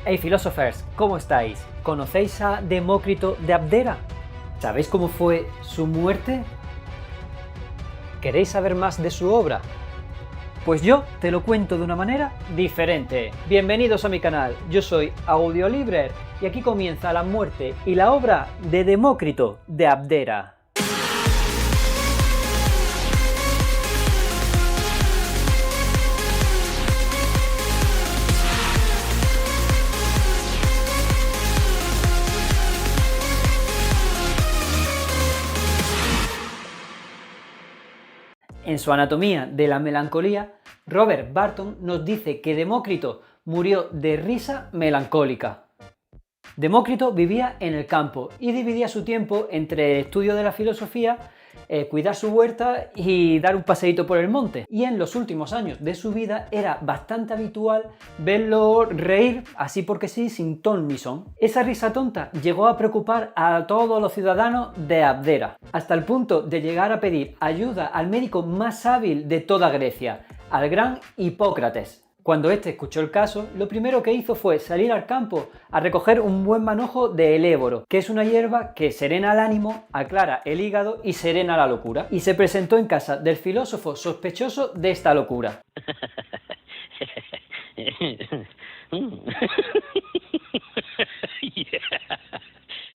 Hey filósofos, ¿cómo estáis? ¿Conocéis a Demócrito de Abdera? ¿Sabéis cómo fue su muerte? ¿Queréis saber más de su obra? Pues yo te lo cuento de una manera diferente. Bienvenidos a mi canal, yo soy Audiolibre y aquí comienza la muerte y la obra de Demócrito de Abdera. En su Anatomía de la melancolía, Robert Barton nos dice que Demócrito murió de risa melancólica. Demócrito vivía en el campo y dividía su tiempo entre el estudio de la filosofía, cuidar su huerta y dar un paseíto por el monte. Y en los últimos años de su vida era bastante habitual verlo reír así porque sí, sin ton ni son. Esa risa tonta llegó a preocupar a todos los ciudadanos de Abdera, hasta el punto de llegar a pedir ayuda al médico más hábil de toda Grecia, al gran Hipócrates. Cuando éste escuchó el caso, lo primero que hizo fue salir al campo a recoger un buen manojo de eléboro, que es una hierba que serena el ánimo, aclara el hígado y serena la locura. Y se presentó en casa del filósofo sospechoso de esta locura.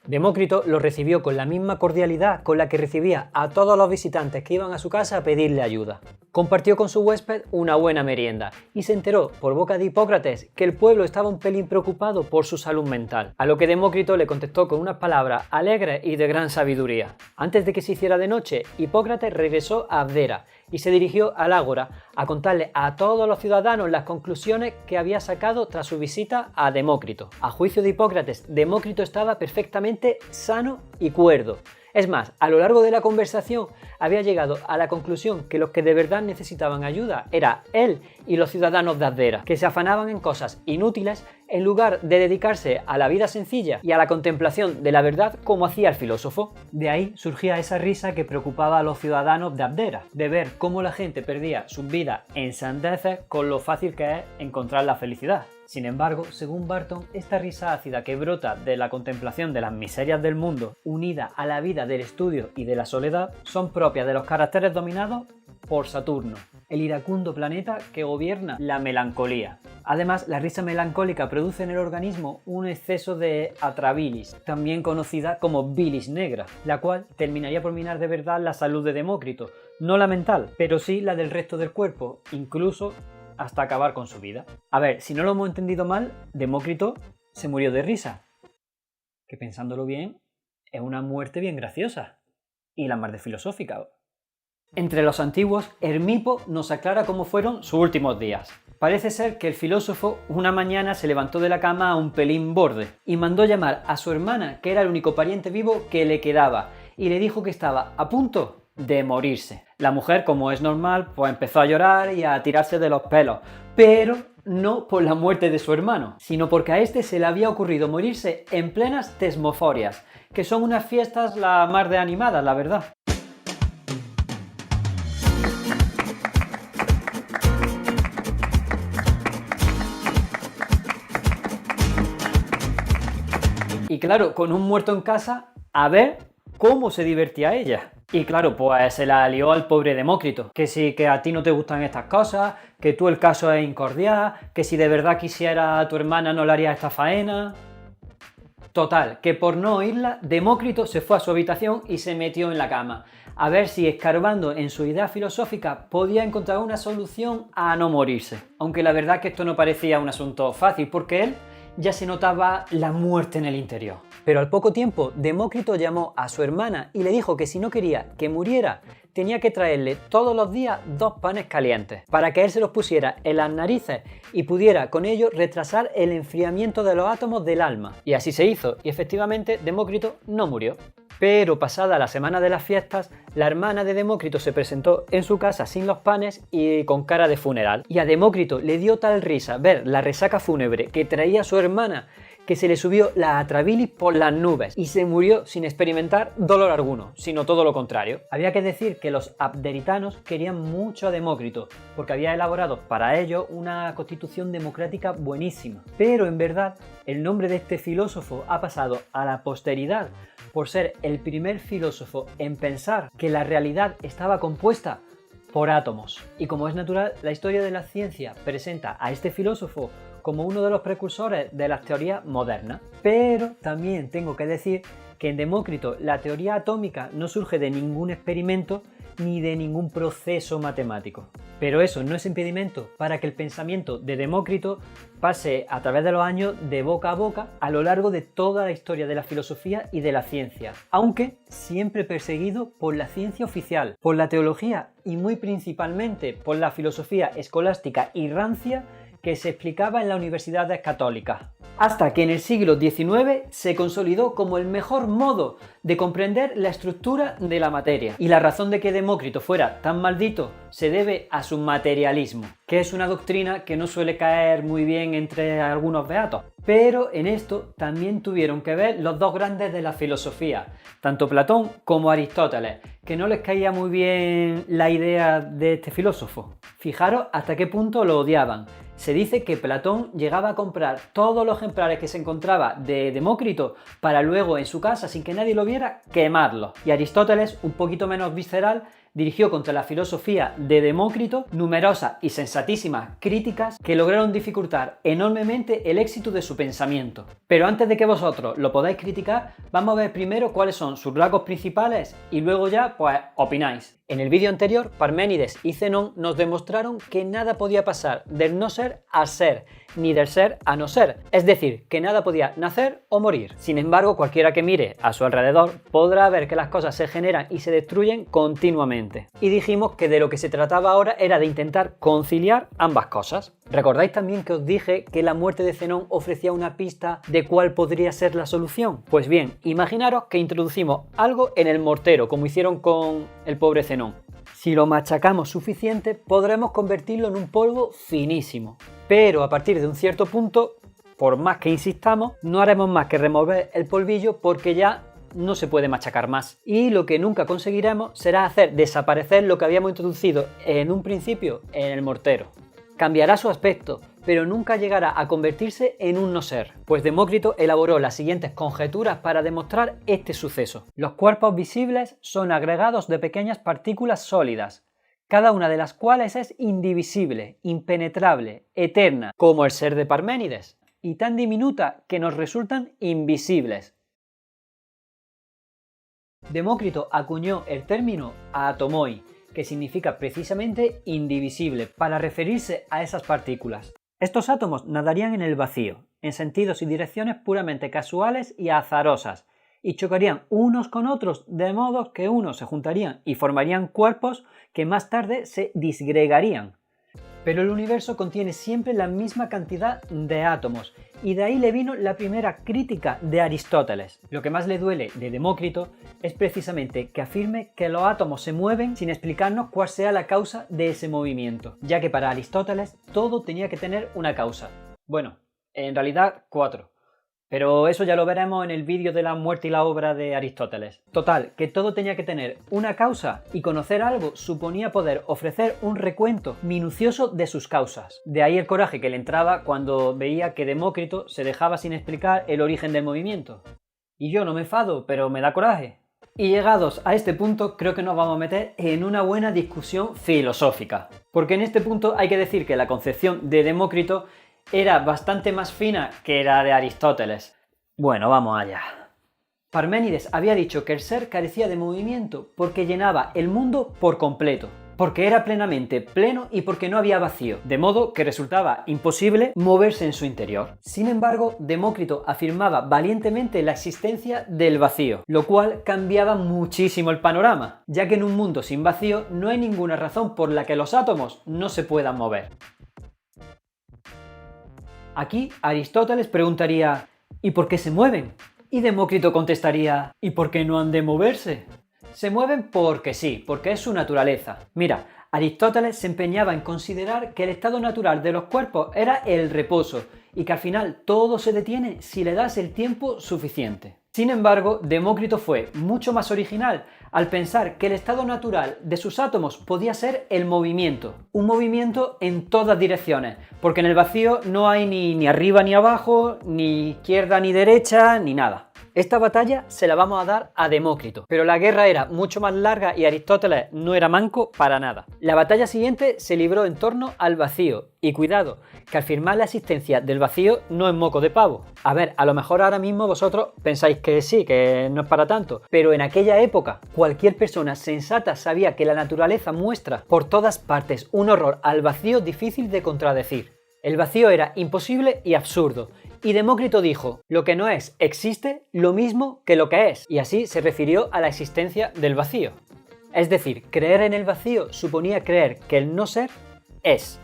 Demócrito lo recibió con la misma cordialidad con la que recibía a todos los visitantes que iban a su casa a pedirle ayuda. Compartió con su huésped una buena merienda y se enteró por boca de Hipócrates que el pueblo estaba un pelín preocupado por su salud mental, a lo que Demócrito le contestó con unas palabras alegres y de gran sabiduría. Antes de que se hiciera de noche, Hipócrates regresó a Abdera y se dirigió al ágora a contarle a todos los ciudadanos las conclusiones que había sacado tras su visita a Demócrito. A juicio de Hipócrates, Demócrito estaba perfectamente sano y cuerdo. Es más, a lo largo de la conversación había llegado a la conclusión que los que de verdad necesitaban ayuda era él y los ciudadanos de Abdera, que se afanaban en cosas inútiles en lugar de dedicarse a la vida sencilla y a la contemplación de la verdad como hacía el filósofo. De ahí surgía esa risa que preocupaba a los ciudadanos de Abdera, de ver cómo la gente perdía sus vidas en sandeces con lo fácil que es encontrar la felicidad. Sin embargo, según Barton, esta risa ácida que brota de la contemplación de las miserias del mundo, unida a la vida del estudio y de la soledad, son propias de los caracteres dominados por Saturno, el iracundo planeta que gobierna la melancolía. Además, la risa melancólica produce en el organismo un exceso de atrabilis, también conocida como bilis negra, la cual terminaría por minar de verdad la salud de Demócrito, no la mental, pero sí la del resto del cuerpo, incluso hasta acabar con su vida. A ver, si no lo hemos entendido mal, Demócrito se murió de risa, que pensándolo bien, es una muerte bien graciosa, y la más de filosófica. Entre los antiguos, Hermipo nos aclara cómo fueron sus últimos días. Parece ser que el filósofo una mañana se levantó de la cama a un pelín borde y mandó llamar a su hermana, que era el único pariente vivo que le quedaba, y le dijo que estaba a punto de morirse. La mujer, como es normal, pues empezó a llorar y a tirarse de los pelos, pero no por la muerte de su hermano, sino porque a este se le había ocurrido morirse en plenas tesmoforias, que son unas fiestas la más de animadas, la verdad. Y claro, con un muerto en casa, a ver cómo se divertía ella. Y claro, pues se la lió al pobre Demócrito, que si que a ti no te gustan estas cosas, que tú el caso es incordial, que si de verdad quisiera a tu hermana no le harías esta faena. Total, que por no oírla, Demócrito se fue a su habitación y se metió en la cama, a ver si escarbando en su idea filosófica podía encontrar una solución a no morirse. Aunque la verdad que esto no parecía un asunto fácil, porque él ya se notaba la muerte en el interior. Pero al poco tiempo, Demócrito llamó a su hermana y le dijo que si no quería que muriera, tenía que traerle todos los días 2 panes calientes, para que él se los pusiera en las narices y pudiera con ello retrasar el enfriamiento de los átomos del alma. Y así se hizo, y efectivamente Demócrito no murió. Pero pasada la semana de las fiestas, la hermana de Demócrito se presentó en su casa sin los panes y con cara de funeral. Y a Demócrito le dio tal risa ver la resaca fúnebre que traía su hermana que se le subió la atrabilis por las nubes y se murió sin experimentar dolor alguno, sino todo lo contrario. Había que decir que los abderitanos querían mucho a Demócrito, porque había elaborado para ellos una constitución democrática buenísima. Pero en verdad, el nombre de este filósofo ha pasado a la posteridad por ser el primer filósofo en pensar que la realidad estaba compuesta por átomos. Y como es natural, la historia de la ciencia presenta a este filósofo como uno de los precursores de las teorías modernas. Pero también tengo que decir que en Demócrito la teoría atómica no surge de ningún experimento ni de ningún proceso matemático. Pero eso no es impedimento para que el pensamiento de Demócrito pase a través de los años de boca a boca a lo largo de toda la historia de la filosofía y de la ciencia, aunque siempre perseguido por la ciencia oficial, por la teología y muy principalmente por la filosofía escolástica y rancia que se explicaba en las universidades católicas. Hasta que en el siglo XIX se consolidó como el mejor modo de comprender la estructura de la materia. Y la razón de que Demócrito fuera tan maldito se debe a su materialismo, que es una doctrina que no suele caer muy bien entre algunos beatos. Pero en esto también tuvieron que ver los dos grandes de la filosofía, tanto Platón como Aristóteles, que no les caía muy bien la idea de este filósofo. Fijaros hasta qué punto lo odiaban. Se dice que Platón llegaba a comprar todos los ejemplares que se encontraba de Demócrito para luego en su casa, sin que nadie lo viera, quemarlos. Y Aristóteles, un poquito menos visceral, dirigió contra la filosofía de Demócrito numerosas y sensatísimas críticas que lograron dificultar enormemente el éxito de su pensamiento. Pero antes de que vosotros lo podáis criticar, vamos a ver primero cuáles son sus rasgos principales y luego ya, pues, opináis. En el vídeo anterior, Parménides y Zenón nos demostraron que nada podía pasar del no ser al ser, ni del ser a no ser, es decir, que nada podía nacer o morir. Sin embargo, cualquiera que mire a su alrededor podrá ver que las cosas se generan y se destruyen continuamente. Y dijimos que de lo que se trataba ahora era de intentar conciliar ambas cosas. ¿Recordáis también que os dije que la muerte de Zenón ofrecía una pista de cuál podría ser la solución? Pues bien, imaginaros que introducimos algo en el mortero, como hicieron con el pobre Zenón. Si lo machacamos suficiente, podremos convertirlo en un polvo finísimo. Pero a partir de un cierto punto, por más que insistamos, no haremos más que remover el polvillo porque ya no se puede machacar más. Y lo que nunca conseguiremos será hacer desaparecer lo que habíamos introducido en un principio en el mortero. Cambiará su aspecto, pero nunca llegará a convertirse en un no ser, pues Demócrito elaboró las siguientes conjeturas para demostrar este suceso. Los cuerpos visibles son agregados de pequeñas partículas sólidas, cada una de las cuales es indivisible, impenetrable, eterna, como el ser de Parménides, y tan diminuta que nos resultan invisibles. Demócrito acuñó el término atomoi, que significa precisamente indivisible, para referirse a esas partículas. Estos átomos nadarían en el vacío, en sentidos y direcciones puramente casuales y azarosas, y chocarían unos con otros de modo que unos se juntarían y formarían cuerpos que más tarde se disgregarían. Pero el universo contiene siempre la misma cantidad de átomos, y de ahí le vino la primera crítica de Aristóteles. Lo que más le duele de Demócrito es precisamente que afirme que los átomos se mueven sin explicarnos cuál sea la causa de ese movimiento, ya que para Aristóteles todo tenía que tener una causa. Bueno, en realidad 4. Pero eso ya lo veremos en el vídeo de la muerte y la obra de Aristóteles. Total, que todo tenía que tener una causa y conocer algo suponía poder ofrecer un recuento minucioso de sus causas. De ahí el coraje que le entraba cuando veía que Demócrito se dejaba sin explicar el origen del movimiento. Y yo no me enfado, pero me da coraje. Y llegados a este punto creo que nos vamos a meter en una buena discusión filosófica. Porque en este punto hay que decir que la concepción de Demócrito era bastante más fina que la de Aristóteles. Bueno, vamos allá. Parménides había dicho que el ser carecía de movimiento porque llenaba el mundo por completo, porque era plenamente pleno y porque no había vacío, de modo que resultaba imposible moverse en su interior. Sin embargo, Demócrito afirmaba valientemente la existencia del vacío, lo cual cambiaba muchísimo el panorama, ya que en un mundo sin vacío no hay ninguna razón por la que los átomos no se puedan mover. Aquí Aristóteles preguntaría: ¿y por qué se mueven? Y Demócrito contestaría: ¿y por qué no han de moverse? Se mueven porque sí, porque es su naturaleza. Mira, Aristóteles se empeñaba en considerar que el estado natural de los cuerpos era el reposo y que al final todo se detiene si le das el tiempo suficiente. Sin embargo, Demócrito fue mucho más original al pensar que el estado natural de sus átomos podía ser el movimiento, un movimiento en todas direcciones, porque en el vacío no hay ni arriba ni abajo, ni izquierda ni derecha, ni nada. Esta batalla se la vamos a dar a Demócrito, pero la guerra era mucho más larga y Aristóteles no era manco para nada. La batalla siguiente se libró en torno al vacío, y cuidado, que afirmar la existencia del vacío no es moco de pavo. A ver, a lo mejor ahora mismo vosotros pensáis que sí, que no es para tanto, pero en aquella época cualquier persona sensata sabía que la naturaleza muestra por todas partes un horror al vacío difícil de contradecir. El vacío era imposible y absurdo, y Demócrito dijo, lo que no es existe lo mismo que lo que es, y así se refirió a la existencia del vacío. Es decir, creer en el vacío suponía creer que el no ser es.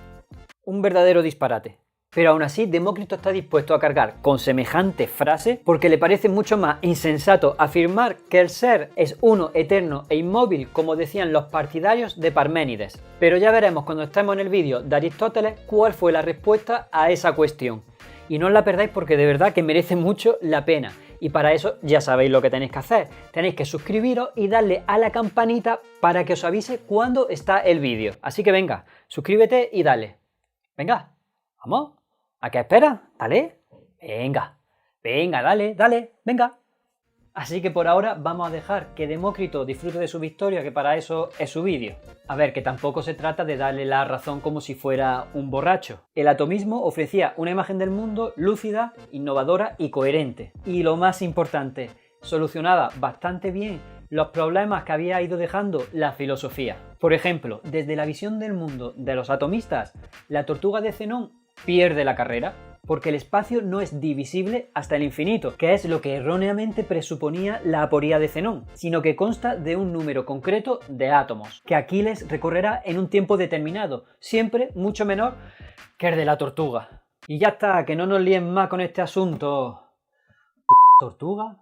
Un verdadero disparate. Pero aún así Demócrito está dispuesto a cargar con semejante frase porque le parece mucho más insensato afirmar que el ser es uno eterno e inmóvil como decían los partidarios de Parménides. Pero ya veremos cuando estemos en el vídeo de Aristóteles cuál fue la respuesta a esa cuestión. Y no os la perdáis porque de verdad que merece mucho la pena. Y para eso ya sabéis lo que tenéis que hacer. Tenéis que suscribiros y darle a la campanita para que os avise cuando está el vídeo. Así que venga, suscríbete y dale. Venga, vamos. ¿A qué esperas? Dale. Venga, dale, venga. Así que por ahora vamos a dejar que Demócrito disfrute de su victoria, que para eso es su vídeo. A ver, que tampoco se trata de darle la razón como si fuera un borracho. El atomismo ofrecía una imagen del mundo lúcida, innovadora y coherente. Y lo más importante, solucionaba bastante bien los problemas que había ido dejando la filosofía. Por ejemplo, desde la visión del mundo de los atomistas, la tortuga de Zenón pierde la carrera, porque el espacio no es divisible hasta el infinito, que es lo que erróneamente presuponía la aporía de Zenón, sino que consta de un número concreto de átomos, que Aquiles recorrerá en un tiempo determinado, siempre mucho menor que el de la tortuga. Y ya está, que no nos líen más con este asunto. ¿Tortuga?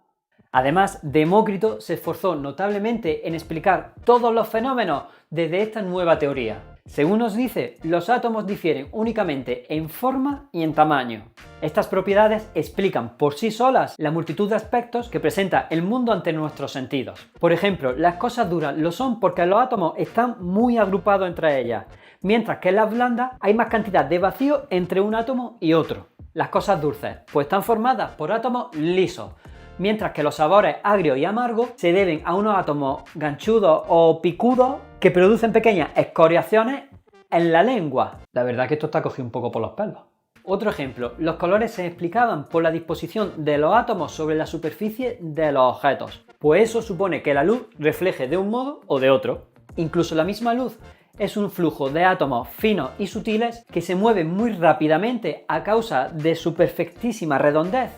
Además, Demócrito se esforzó notablemente en explicar todos los fenómenos desde esta nueva teoría. Según nos dice, los átomos difieren únicamente en forma y en tamaño. Estas propiedades explican por sí solas la multitud de aspectos que presenta el mundo ante nuestros sentidos. Por ejemplo, las cosas duras lo son porque los átomos están muy agrupados entre ellas, mientras que en las blandas hay más cantidad de vacío entre un átomo y otro. Las cosas dulces, pues están formadas por átomos lisos, mientras que los sabores agrios y amargos se deben a unos átomos ganchudos o picudos que producen pequeñas escoriaciones en la lengua. La verdad que esto está cogido un poco por los pelos. Otro ejemplo, los colores se explicaban por la disposición de los átomos sobre la superficie de los objetos, pues eso supone que la luz refleje de un modo o de otro. Incluso la misma luz es un flujo de átomos finos y sutiles que se mueven muy rápidamente a causa de su perfectísima redondez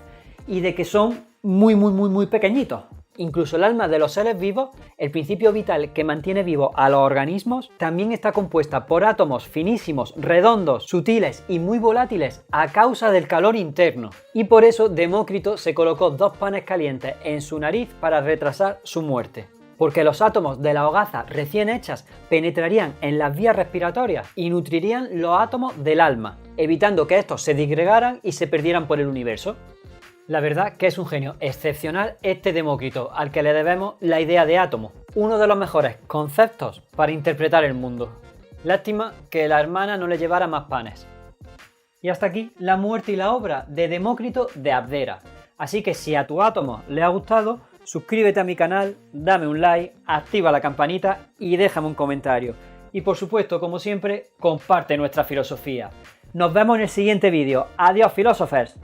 y de que son muy pequeñitos. Incluso el alma de los seres vivos, el principio vital que mantiene vivos a los organismos, también está compuesta por átomos finísimos, redondos, sutiles y muy volátiles a causa del calor interno. Y por eso Demócrito se colocó 2 panes calientes en su nariz para retrasar su muerte. Porque los átomos de la hogaza recién hechas penetrarían en las vías respiratorias y nutrirían los átomos del alma, evitando que estos se disgregaran y se perdieran por el universo. La verdad que es un genio excepcional este Demócrito, al que le debemos la idea de átomo, uno de los mejores conceptos para interpretar el mundo. Lástima que la hermana no le llevara más panes. Y hasta aquí la muerte y la obra de Demócrito de Abdera. Así que si a tu átomo le ha gustado, suscríbete a mi canal, dame un like, activa la campanita y déjame un comentario. Y por supuesto, como siempre, comparte nuestra filosofía. Nos vemos en el siguiente vídeo. ¡Adiós, filósofos!